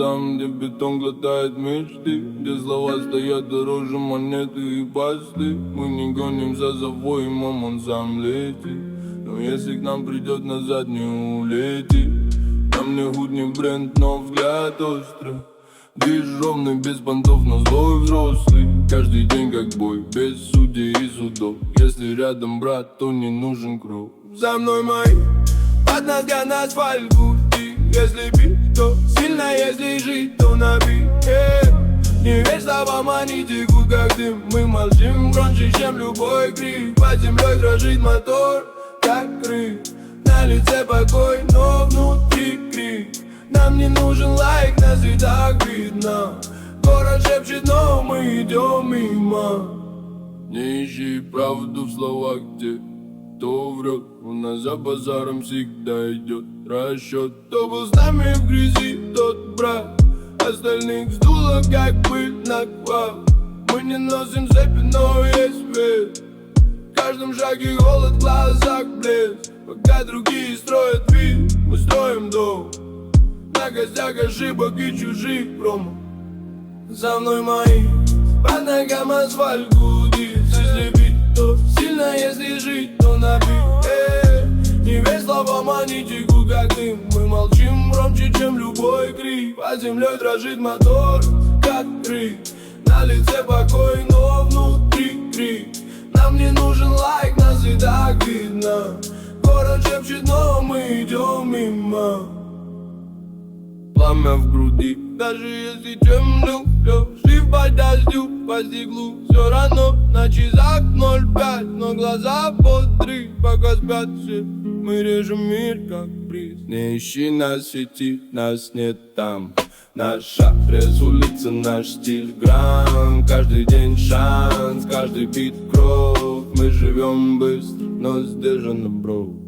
там, где бетон глотает мечты, где слова стоят дороже монеты и пасты. Мы не гонимся за воем, он сам летит. Но если к нам придет, назад не улетит. Нам не худ, не бренд, но взгляд острый. Движ ровный, без понтов, но злой взрослый. Каждый день как бой, без судей и судов. Если рядом брат, то не нужен кровь. За мной мои, под нога на асфальт пути. Если бить, то сильно, если жить, то набить. Не верь словам, они текут как дым. Мы молчим громче, чем любой крик. Под землей дрожит мотор, как крик. На лице покой, но внутри крик. Нам не нужен лайк, нас и так видно. Город шепчет, но мы идем мимо. Не ищи правду в словах, где кто врет. У нас за базаром всегда идет расчет. Кто был с нами в грязи, тот брат. Остальных сдуло, как пыль на квал. Мы не носим цепи, но есть свет. В каждом шаге голод, в глазах блеск. Пока другие строят вид, мы строим дом. На костях ошибок и чужих промо. За мной мои, под ногам асфальт гудит. Если бить, то сильно, если жить, то набить. Не верь словам, они текут как дым. Мы молчим громче, чем любой крик. Под землей дрожит мотор, как крик. На лице покой, но внутри крик. Нам не нужен лайк, нас и так видно. Город шепчет, но мы идем мимо. Пламя в груди, даже если темно, шли по дождю, по стеклу. Все равно на часах 05, но глаза по 3. Пока спят все, мы режем мир как приз. Не ищи нас в сети, нас нет там. Наш адрес, улица, наш стиль гран. Каждый день шанс, каждый бит кровь. Мы живем быстро, но сдержанно, бро.